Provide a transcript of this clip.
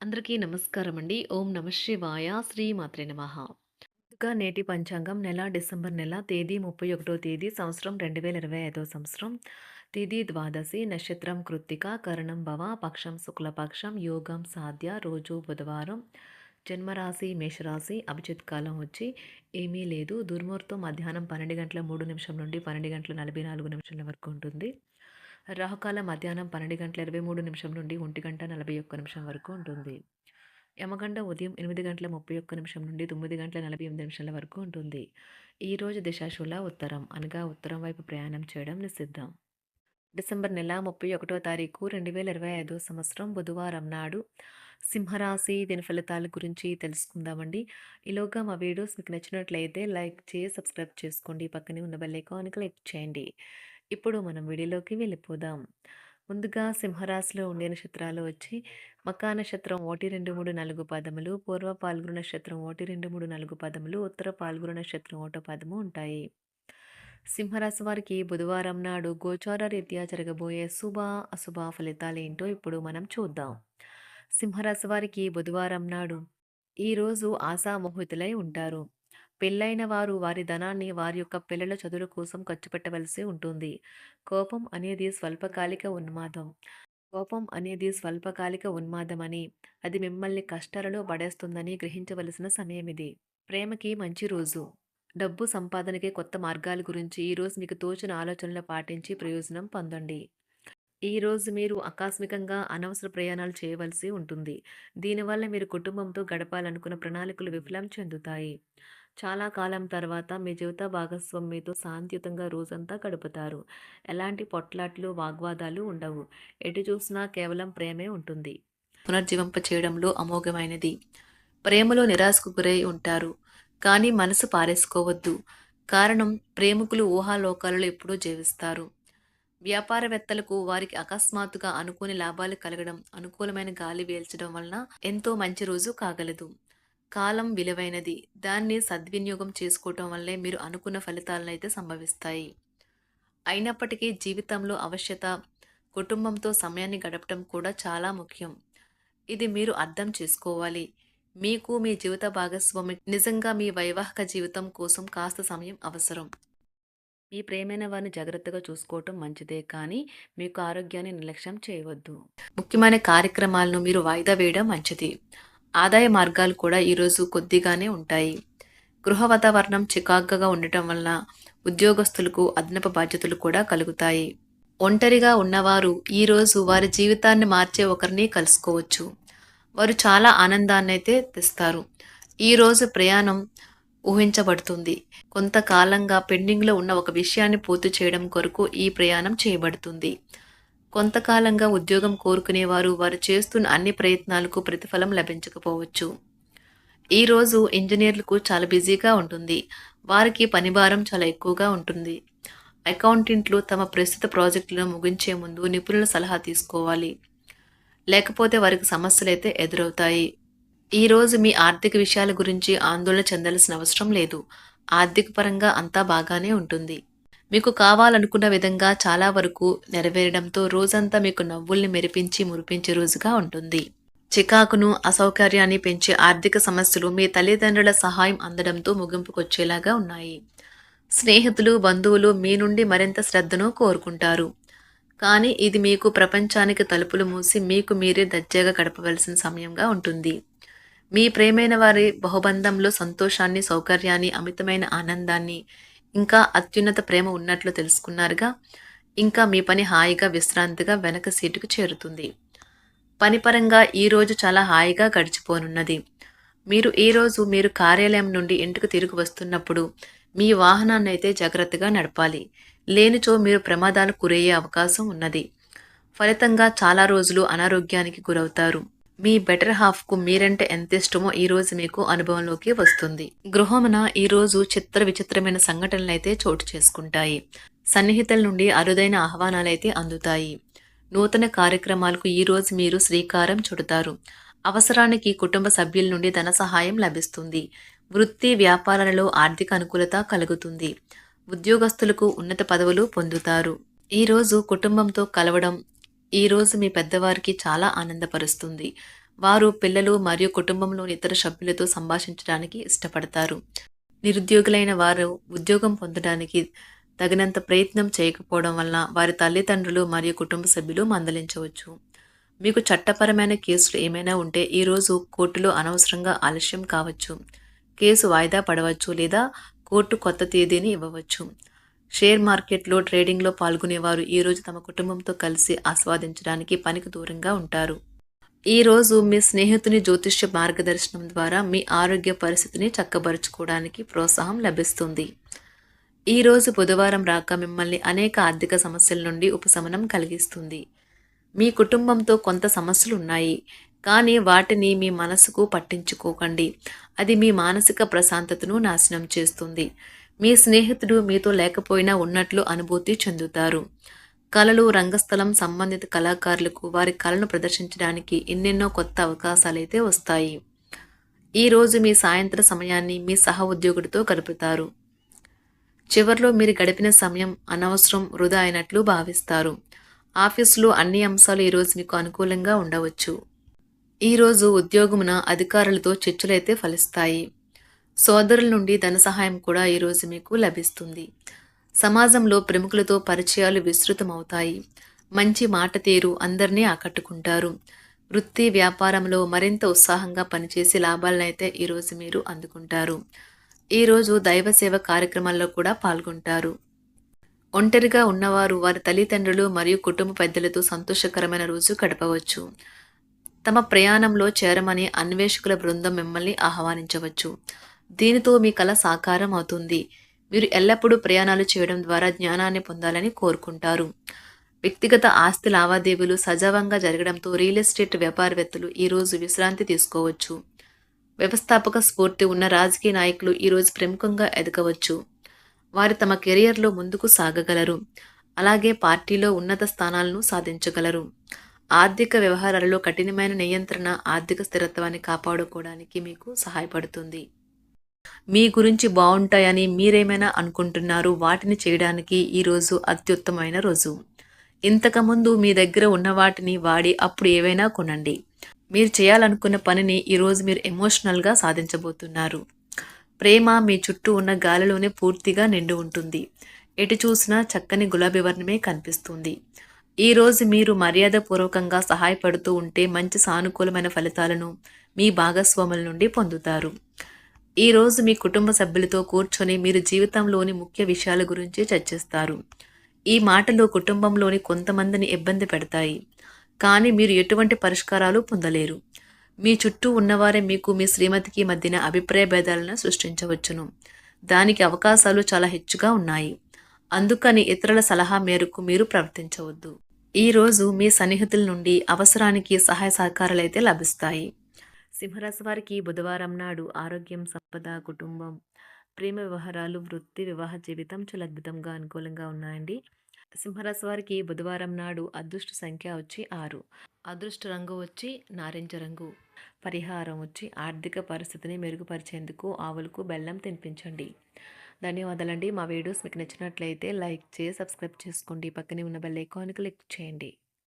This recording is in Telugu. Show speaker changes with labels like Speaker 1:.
Speaker 1: అందరికీ నమస్కారం అండి. ఓం నమ శివాయ. శ్రీ మాత్రే నమః. ముందుగా నేటి పంచాంగం నెల డిసెంబర్ నెల తేదీ 31 తేదీ సంవత్సరం 2025 సంవత్సరం. తిథి ద్వాదశి, నక్షత్రం కృత్తిక, కరణం భవ, పక్షం శుక్లపక్షం, యోగం సాధ్య, రోజు బుధవారం. జన్మరాశి మేషరాశి. అభిజిత్ కాలం వచ్చి ఏమీ లేదు. దుర్ముహూర్తం మధ్యాహ్నం 12 గంటల 3 నిమిషం నుండి 12 గంటల 44 నిమిషాల వరకు ఉంటుంది. రాహుకాలం మధ్యాహ్నం 12 గంటల 23 నిమిషం నుండి 1 గంట 41 నిమిషం వరకు ఉంటుంది. యమగండ ఉదయం 8 గంటల 31 నిమిషం నుండి 9 గంటల 48 నిమిషాల వరకు ఉంటుంది. ఈరోజు దిశాశూల ఉత్తరం, అనగా ఉత్తరం వైపు ప్రయాణం చేయడం నిషిద్ధం. డిసెంబర్ నెల 31వ తారీఖు 2025 సంవత్సరం బుధవారం నాడు సింహరాశి దిన ఫలితాల గురించి తెలుసుకుందామండి. ఈలోగా మా వీడియోస్ మీకు నచ్చినట్లయితే లైక్ చేసి సబ్స్క్రైబ్ చేసుకోండి. పక్కనే ఉన్న బెల్ ఐకాన్ క్లిక్ చేయండి. ఇప్పుడు మనం వీడియోలోకి వెళ్ళిపోదాం. ముందుగా సింహరాశిలో ఉండే నక్షత్రాలు వచ్చి మకా నక్షత్రం 1, 2, 3, 4 పాదములు, పూర్వ పాల్గొన నక్షత్రం 1, 2, 3, 4 పాదములు, ఉత్తర పాల్గొన నక్షత్రం 1 పాదము ఉంటాయి. సింహరాశి వారికి బుధవారం నాడు గోచార రీత్యా జరగబోయే శుభ అశుభ ఫలితాలు ఏంటో ఇప్పుడు మనం చూద్దాం. సింహరాశి వారికి బుధవారం నాడు ఈరోజు ఆశామోహితులై ఉంటారు. పెళ్ళైన వారు వారి ధనాన్ని వారి యొక్క పిల్లల చదువుల కోసం ఖర్చు పెట్టవలసి ఉంటుంది. కోపం అనేది స్వల్పకాలిక ఉన్మాదం. ఉన్మాదమని, అది మిమ్మల్ని కష్టాలలో పడేస్తుందని గ్రహించవలసిన సమయం ఇది. ప్రేమకి మంచి రోజు. డబ్బు సంపాదనకి కొత్త మార్గాల గురించి ఈరోజు మీకు తోచిన ఆలోచనలు పాటించి ప్రయోజనం పొందండి. ఈరోజు మీరు ఆకస్మికంగా అనవసర ప్రయాణాలు చేయవలసి ఉంటుంది. దీనివల్ల మీరు కుటుంబంతో గడపాలనుకున్న ప్రణాళికలు విఫలం చెందుతాయి. చాలా కాలం తర్వాత మీ జీవిత భాగస్వామి మీతో శాంతియుతంగా రోజంతా గడుపుతారు. ఎలాంటి పొట్లాట్లు, వాగ్వాదాలు ఉండవు. ఎటు చూసినా కేవలం ప్రేమే ఉంటుంది. పునర్జీవింప చేయడంలో అమోఘమైనది. ప్రేమలో నిరాశకు గురై ఉంటారు. కానీ మనసు పారేసుకోవద్దు. కారణం, ప్రేమికులు ఊహాలోకాలలో ఎప్పుడూ జీవిస్తారు. వ్యాపారవేత్తలకు వారికి అకస్మాత్తుగా అనుకోని లాభాలు కలగడం, అనుకూలమైన గాలి వీల్చడం వలన ఎంతో మంచి రోజు కాగలదు. కాలం విలువైనది. దాన్ని సద్వినియోగం చేసుకోవటం వల్లే మీరు అనుకున్న ఫలితాలనైతే సంభవిస్తాయి. అయినప్పటికీ జీవితంలో అవశ్యత, కుటుంబంతో సమయాన్ని గడపడం కూడా చాలా ముఖ్యం. ఇది మీరు అర్థం చేసుకోవాలి. మీకు మీ జీవిత భాగస్వామి నిజంగా మీ వైవాహిక జీవితం కోసం కాస్త సమయం అవసరం. మీ ప్రేమైన వారిని జాగ్రత్తగా చూసుకోవటం మంచిదే, కానీ మీకు ఆరోగ్యాన్ని నిర్లక్ష్యం చేయవద్దు. ముఖ్యమైన కార్యక్రమాలను మీరు వాయిదా వేయడం మంచిది. ఆదాయ మార్గాలు కూడా ఈరోజు కొద్దిగానే ఉంటాయి. గృహ వాతావరణం చికాకుగా ఉండటం వల్ల ఉద్యోగస్తులకు అదనపు బాధ్యతలు కూడా కలుగుతాయి. ఒంటరిగా ఉన్నవారు ఈరోజు వారి జీవితాన్ని మార్చే ఒకరిని కలుసుకోవచ్చు. వారు చాలా ఆనందాన్ని అయితే తెస్తారు. ఈరోజు ప్రయాణం ఊహించబడుతుంది. కొంతకాలంగా పెండింగ్లో ఉన్న ఒక విషయాన్ని పూర్తి చేయడం కొరకు ఈ ప్రయాణం చేయబడుతుంది. కొంతకాలంగా ఉద్యోగం కోరుకునేవారు వారు చేస్తున్న అన్ని ప్రయత్నాలకు ప్రతిఫలం లభించకపోవచ్చు. ఈరోజు ఇంజనీర్లకు చాలా బిజీగా ఉంటుంది. వారికి పనిభారం చాలా ఎక్కువగా ఉంటుంది. అకౌంటెంట్లు తమ ప్రస్తుత ప్రాజెక్టులను ముగించే ముందు నిపుణుల సలహా తీసుకోవాలి. లేకపోతే వారికి సమస్యలు అయితే ఎదురవుతాయి. ఈరోజు మీ ఆర్థిక విషయాల గురించి ఆందోళన చెందాల్సిన అవసరం లేదు. ఆర్థిక పరంగా అంతా బాగానే ఉంటుంది. మీకు కావాలనుకున్న విధంగా చాలా వరకు నెరవేరడంతో రోజంతా మీకు నవ్వుల్ని మెరిపించి మురిపించే రోజుగా ఉంటుంది. చికాకును, అసౌకర్యాన్ని పెంచే ఆర్థిక సమస్యలు మీ తల్లిదండ్రుల సహాయం అందడంతో ముగింపుకొచ్చేలాగా ఉన్నాయి. స్నేహితులు, బంధువులు మీ నుండి మరింత శ్రద్ధను కోరుకుంటారు. కానీ ఇది మీకు ప్రపంచానికి తలుపులు మూసి మీకు మీరే దర్జాగా గడపవలసిన సమయంగా ఉంటుంది. మీ ప్రేమైన వారి బహుబంధంలో సంతోషాన్ని, సౌకర్యాన్ని, అమితమైన ఆనందాన్ని, ఇంకా అత్యున్నత ప్రేమ ఉన్నట్లు తెలుసుకున్నారుగా. ఇంకా మీ పని హాయిగా, విశ్రాంతిగా వెనక సీటుకు చేరుతుంది. పనిపరంగా ఈరోజు చాలా హాయిగా గడిచిపోనున్నది. మీరు కార్యాలయం నుండి ఇంటికి తిరిగి వస్తున్నప్పుడు మీ వాహనాన్ని అయితే జాగ్రత్తగా నడపాలి. లేనిచో మీరు ప్రమాదాలకు గురయ్యే అవకాశం ఉన్నది. ఫలితంగా చాలా రోజులు అనారోగ్యానికి గురవుతారు. మీ బెటర్ హాఫ్కు మీరంటే ఎంత ఇష్టమో ఈరోజు మీకు అనుభవంలోకి వస్తుంది. గృహమున ఈరోజు చిత్ర విచిత్రమైన సంఘటనలైతే చోటు చేసుకుంటాయి. సన్నిహితుల నుండి అరుదైన ఆహ్వానాలైతే అందుతాయి. నూతన కార్యక్రమాలకు ఈరోజు మీరు శ్రీకారం చుడతారు. అవసరానికి కుటుంబ సభ్యుల నుండి ధన సహాయం లభిస్తుంది. వృత్తి వ్యాపారాలలో ఆర్థిక అనుకూలత కలుగుతుంది. ఉద్యోగస్తులకు ఉన్నత పదవులు పొందుతారు. ఈరోజు కుటుంబంతో కలవడం ఈరోజు మీ పెద్దవారికి చాలా ఆనందపరుస్తుంది. వారు పిల్లలు మరియు కుటుంబంలోని ఇతర సభ్యులతో సంభాషించడానికి ఇష్టపడతారు. నిరుద్యోగులైన వారు ఉద్యోగం పొందడానికి తగినంత ప్రయత్నం చేయకపోవడం వలన వారి తల్లిదండ్రులు మరియు కుటుంబ సభ్యులు మందలించవచ్చు. మీకు చట్టపరమైన కేసులు ఏమైనా ఉంటే ఈరోజు కోర్టులో అనవసరంగా ఆలస్యం కావచ్చు. కేసు వాయిదా పడవచ్చు లేదా కోర్టు కొత్త తేదీని ఇవ్వవచ్చు. షేర్ మార్కెట్లో ట్రేడింగ్లో పాల్గొనేవారు ఈరోజు తమ కుటుంబంతో కలిసి ఆస్వాదించడానికి పనికి దూరంగా ఉంటారు. ఈరోజు మీ స్నేహితుని జ్యోతిష్య మార్గదర్శనం ద్వారా మీ ఆరోగ్య పరిస్థితిని చక్కబరుచుకోవడానికి ప్రోత్సాహం లభిస్తుంది. ఈరోజు బుధవారం రాక మిమ్మల్ని అనేక ఆర్థిక సమస్యల నుండి ఉపశమనం కలిగిస్తుంది. మీ కుటుంబంతో కొంత సమస్యలు ఉన్నాయి, కానీ వాటిని మీ మనసుకు పట్టించుకోకండి. అది మీ మానసిక ప్రశాంతతను నాశనం చేస్తుంది. మీ స్నేహితుడు మీతో లేకపోయినా ఉన్నట్లు అనుభూతి చెందుతారు. కళలు, రంగస్థలం సంబంధిత కళాకారులకు వారి కళను ప్రదర్శించడానికి ఎన్నెన్నో కొత్త అవకాశాలైతే వస్తాయి. ఈరోజు మీ సాయంత్ర సమయాన్ని మీ సహ ఉద్యోగుడితో గడుపుతారు. చివర్లో మీరు గడిపిన సమయం అనవసరం, వృధా అయినట్లు భావిస్తారు. ఆఫీసులో అన్ని అంశాలు ఈరోజు మీకు అనుకూలంగా ఉండవచ్చు. ఈరోజు ఉద్యోగమున అధికారులతో చర్చలైతే ఫలిస్తాయి. సోదరుల నుండి ధన సహాయం కూడా ఈరోజు మీకు లభిస్తుంది. సమాజంలో ప్రముఖులతో పరిచయాలు విస్తృతమవుతాయి. మంచి మాట తీరు అందరినీ ఆకట్టుకుంటారు. వృత్తి వ్యాపారంలో మరింత ఉత్సాహంగా పనిచేసి లాభాలనైతే ఈరోజు మీరు అందుకుంటారు. ఈరోజు దైవ సేవ కార్యక్రమాల్లో కూడా పాల్గొంటారు. ఒంటరిగా ఉన్నవారు వారి తల్లిదండ్రులు మరియు కుటుంబ పెద్దలతో సంతోషకరమైన రోజు గడపవచ్చు. తమ ప్రయాణంలో చేరమని అన్వేషకుల బృందం మిమ్మల్ని ఆహ్వానించవచ్చు. దీనితో మీ కల సాకారం అవుతుంది. మీరు ఎల్లప్పుడూ ప్రయాణాలు చేయడం ద్వారా జ్ఞానాన్ని పొందాలని కోరుకుంటారు. వ్యక్తిగత ఆస్తి లావాదేవీలు సజావంగా జరగడంతో రియల్ ఎస్టేట్ వ్యాపారవేత్తలు ఈరోజు విశ్రాంతి తీసుకోవచ్చు. వ్యవస్థాపక స్ఫూర్తి ఉన్న రాజకీయ నాయకులు ఈరోజు ప్రముఖంగా ఎదగవచ్చు. వారు తమ కెరియర్లో ముందుకు సాగగలరు. అలాగే పార్టీలో ఉన్నత స్థానాలను సాధించగలరు. ఆర్థిక వ్యవహారాలలో కఠినమైన నియంత్రణ ఆర్థిక స్థిరత్వాన్ని కాపాడుకోవడానికి మీకు సహాయపడుతుంది. మీ గురించి బాగుంటాయని మీరేమైనా అనుకుంటున్నారు, వాటిని చేయడానికి ఈరోజు అత్యుత్తమైన రోజు. ఇంతకుముందు మీ దగ్గర ఉన్న వాటిని వాడి అప్పుడు ఏవైనా కొనండి. మీరు చేయాలనుకున్న పనిని ఈరోజు మీరు ఎమోషనల్గా సాధించబోతున్నారు. ప్రేమ మీ చుట్టూ ఉన్న గాలిలోనే పూర్తిగా నిండి ఉంటుంది. ఎటు చూసినా చక్కని గులాబీ వర్ణమే కనిపిస్తుంది. ఈరోజు మీరు మర్యాదపూర్వకంగా సహాయపడుతూ ఉంటే మంచి సానుకూలమైన ఫలితాలను మీ భాగస్వాముల నుండి పొందుతారు. ఈరోజు మీ కుటుంబ సభ్యులతో కూర్చొని మీరు జీవితంలోని ముఖ్య విషయాల గురించి చర్చిస్తారు. ఈ మాటలు కుటుంబంలోని కొంతమందిని ఇబ్బంది పెడతాయి, కానీ మీరు ఎటువంటి పరిష్కారాలు పొందలేరు. మీ చుట్టూ ఉన్నవారే మీకు మీ శ్రీమతికి మధ్యన అభిప్రాయ భేదాలను సృష్టించవచ్చును. దానికి అవకాశాలు చాలా హెచ్చుగా ఉన్నాయి. అందుకని ఇతరుల సలహా మేరకు మీరు ప్రవర్తించవద్దు. ఈరోజు మీ సన్నిహితుల నుండి అవసరానికి సహాయ సహకారాలైతే లభిస్తాయి. సింహరాశి వారికి బుధవారం నాడు ఆరోగ్యం, సంపద, కుటుంబం, ప్రేమ వ్యవహారాలు, వృత్తి, వివాహ జీవితం చాలా అద్భుతంగా అనుకూలంగా ఉన్నాయండి. సింహరాశి వారికి బుధవారం నాడు అదృష్ట సంఖ్య వచ్చి 6, అదృష్ట రంగు వచ్చి నారింజ రంగు, పరిహారం వచ్చి ఆర్థిక పరిస్థితిని మెరుగుపరిచేందుకు ఆవులకు బెల్లం తినిపించండి. ధన్యవాదాలండి. మా వీడియోస్ మీకు నచ్చినట్లయితే లైక్ చేసి సబ్స్క్రైబ్ చేసుకోండి. పక్కనే ఉన్న బెల్ ఐకాన్ క్లిక్ చేయండి.